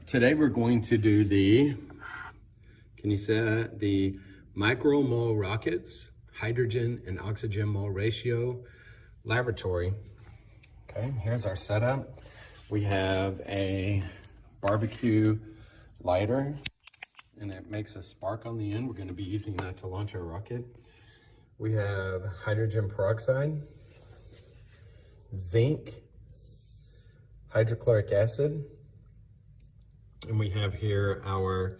Today we're going to do can you say that? The micromole rockets, hydrogen and oxygen mole ratio laboratory. Okay, here's our setup. We have a barbecue lighter and it makes a spark on the end. We're going to be using that to launch our rocket. We have hydrogen peroxide, zinc, hydrochloric acid, and we have here our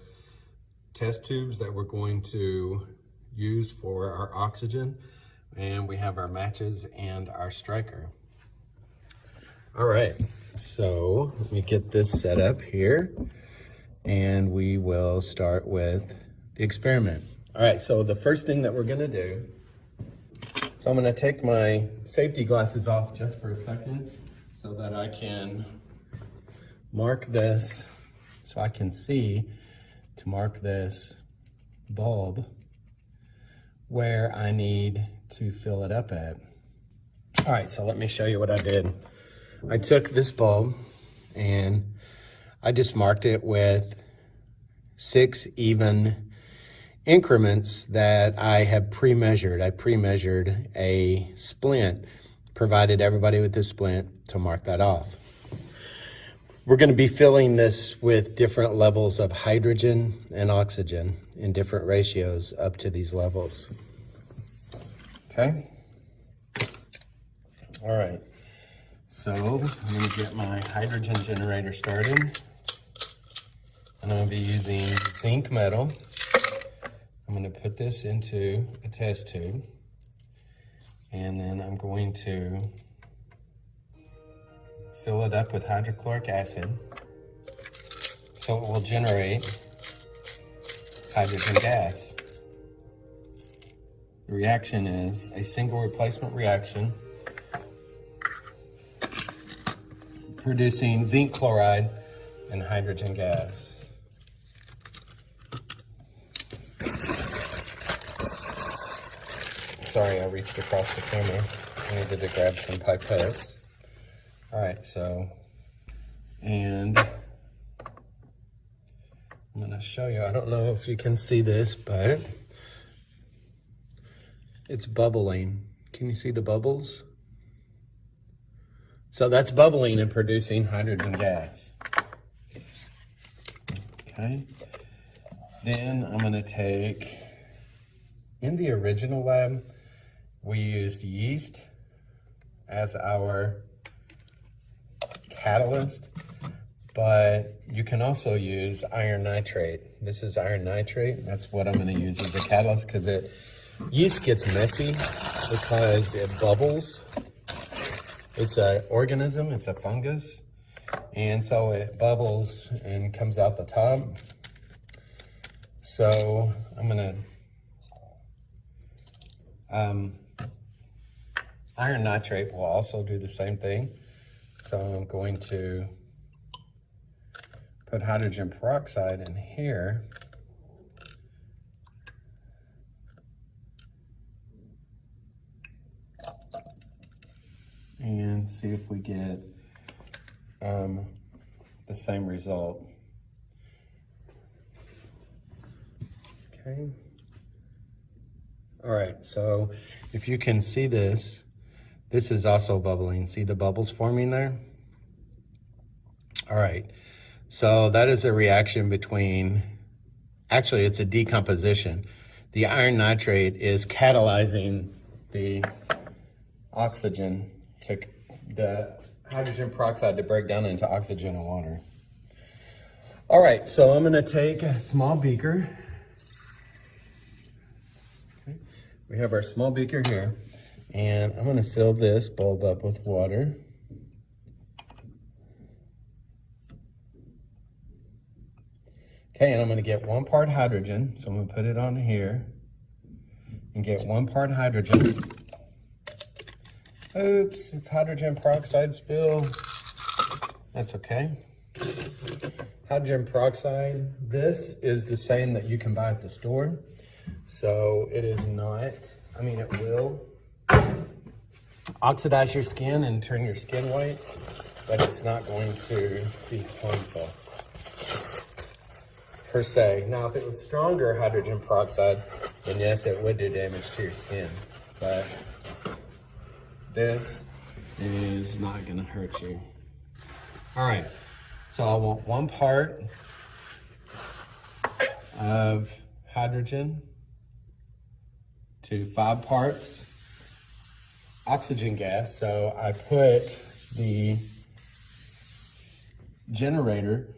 test tubes that we're going to use for our oxygen, and we have our matches and our striker. All right, so let me get this set up here and we will start with the experiment. All right, so the first thing that we're gonna do, so I'm gonna take my safety glasses off just for a second so that I can mark this, so I can see to mark this bulb where I need to fill it up at. All right, so let me show you what I did. I took this bulb and I just marked it with 6 even increments that I have pre-measured. I pre-measured a splint, provided everybody with this splint to mark that off. We're going to be filling this with different levels of hydrogen and oxygen in different ratios up to these levels. Okay? All right. So I'm going to get my hydrogen generator started. And I'm going to be using zinc metal. I'm going to put this into a test tube. And then I'm going to fill it up with hydrochloric acid so it will generate hydrogen gas. The reaction is a single replacement reaction producing zinc chloride and hydrogen gas. Sorry, I reached across the camera. I needed to grab some pipettes. All right, so, and I'm gonna show you, I don't know if you can see this, but it's bubbling. Can you see the bubbles? So that's bubbling and producing hydrogen gas. Okay, then I'm gonna take, in the original lab, we used yeast as our catalyst, but you can also use iron nitrate. This is iron nitrate. That's what I'm going to use as a catalyst because yeast gets messy because it bubbles. It's an organism, it's a fungus, and so it bubbles and comes out the top. So I'm going to iron nitrate will also do the same thing. So I'm going to put hydrogen peroxide in here. And see if we get the same result. Okay. All right, so if you can see this, this is also bubbling. See the bubbles forming there? All right, so that is a reaction between, actually it's a decomposition. The iron nitrate is catalyzing the oxygen, to the hydrogen peroxide to break down into oxygen and water. All right, so I'm gonna take a small beaker. Okay. We have our small beaker here. And I'm going to fill this bulb up with water. Okay, and I'm going to get 1 part hydrogen. So I'm going to put it on here and get 1 part hydrogen. Oops, it's hydrogen peroxide spill. That's okay. Hydrogen peroxide, this is the same that you can buy at the store. So it is not, I mean, it will oxidize your skin and turn your skin white, but it's not going to be harmful. per se. Now, if it was stronger hydrogen peroxide, then yes, it would do damage to your skin. But this is not gonna hurt you. All right, so I want 1 part of hydrogen to 5 parts oxygen gas. So I put the generator,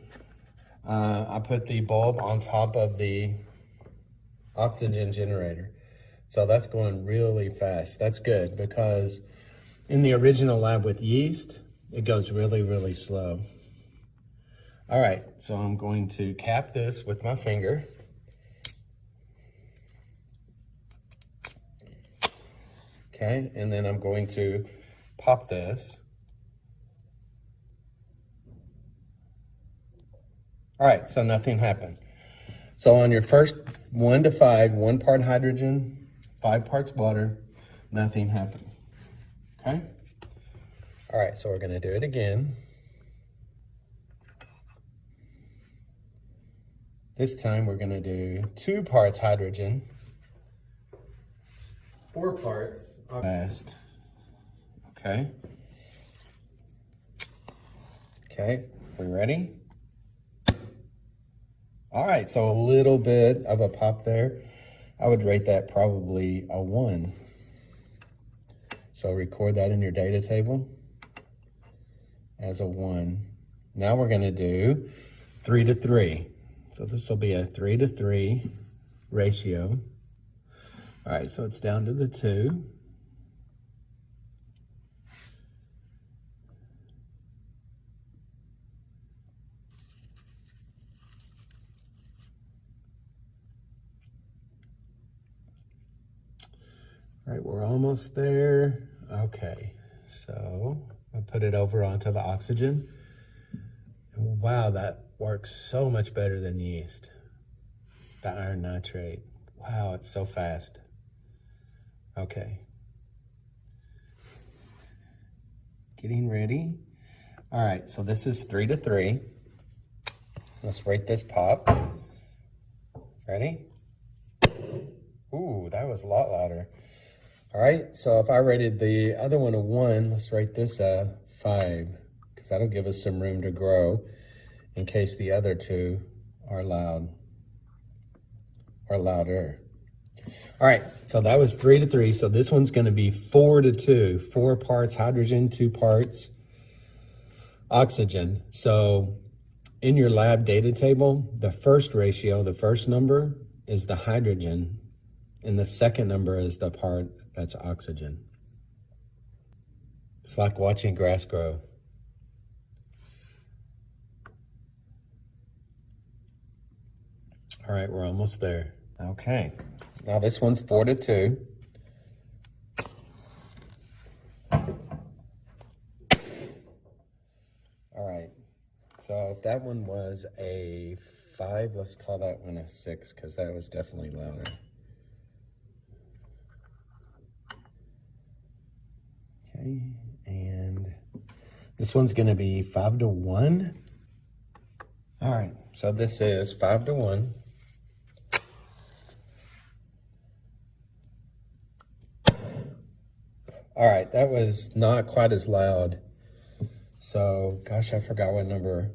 I put the bulb on top of the oxygen generator. So that's going really fast. That's good, because in the original lab with yeast, it goes really, really slow. All right, so I'm going to cap this with my finger. Okay, and then I'm going to pop this. All right, so nothing happened. So on your first 1 to 5, 1 part hydrogen, 5 parts water, nothing happened. Okay? All right, so we're gonna do it again. This time we're gonna do 2 parts hydrogen, 4 parts fast. Okay. Okay, we ready? All right, so a little bit of a pop there. I would rate that probably a 1. So record that in your data table as a 1. Now we're gonna do 3 to 3. So this will be a 3 to 3 ratio. All right, so it's down to the 2. All right, we're almost there. Okay, so I'll put it over onto the oxygen. And wow, that works so much better than yeast. The iron nitrate. Wow, it's so fast. Okay. Getting ready. All right, so this is 3 to 3. Let's rate this pop. Ready? Ooh, that was a lot louder. All right, so if I rated the other one a 1, let's rate this a 5, because that'll give us some room to grow in case the other 2 are loud or louder. All right, so that was 3 to 3. So this one's gonna be 4 to 2, 4 parts hydrogen, 2 parts oxygen. So in your lab data table, the first ratio, the first number is the hydrogen, and the second number is the part that's oxygen. It's like watching grass grow. All right, we're almost there. Okay, now this one's 4 to 2. All right, so if that one was a 5, let's call that one a 6, because that was definitely louder. Okay, and this one's gonna be 5 to 1. All right, so this is 5 to 1. All right, that was not quite as loud. So, gosh, I forgot what number.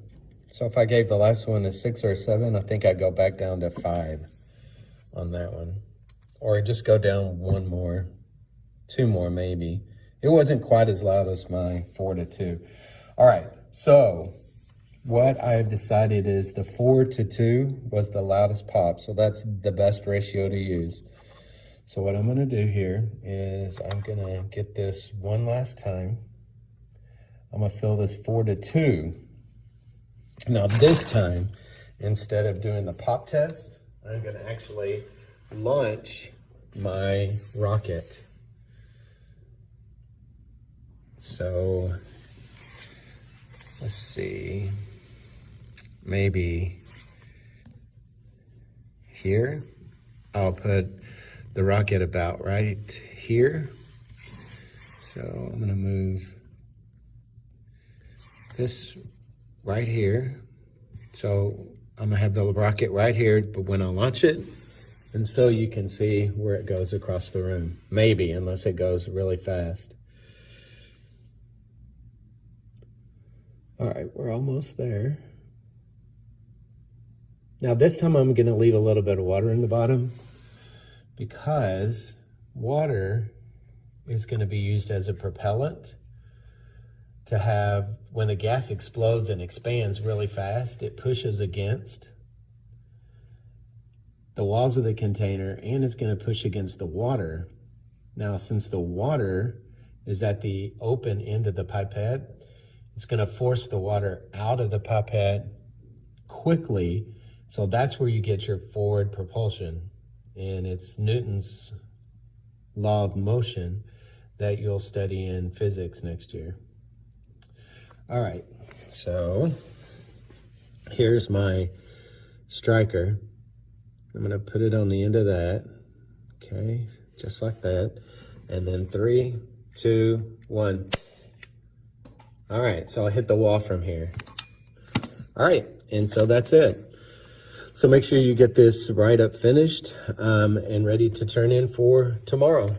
So if I gave the last one a 6 or a 7, I think I'd go back down to 5 on that one. Or just go down 1 more, 2 more maybe. It wasn't quite as loud as my 4 to 2. All right, so what I've decided is the 4 to 2 was the loudest pop. So that's the best ratio to use. So what I'm gonna do here is I'm gonna get this one last time. I'm gonna fill this 4 to 2. Now this time, instead of doing the pop test, I'm gonna actually launch my rocket. So let's see, maybe here, I'll put the rocket about right here. So I'm gonna move this right here. So I'm gonna have the rocket right here, but when I launch it, and so you can see where it goes across the room. Maybe, unless it goes really fast. All right, we're almost there. Now this time I'm gonna leave a little bit of water in the bottom because water is gonna be used as a propellant to have, when the gas explodes and expands really fast, it pushes against the walls of the container and it's gonna push against the water. Now, since the water is at the open end of the pipette, it's gonna force the water out of the pipette quickly. So that's where you get your forward propulsion. And it's Newton's law of motion that you'll study in physics next year. All right, so here's my striker. I'm gonna put it on the end of that, okay, just like that. And then 3, 2, 1. All right, so I hit the wall from here. All right, and so that's it. So make sure you get this right up finished and ready to turn in for tomorrow.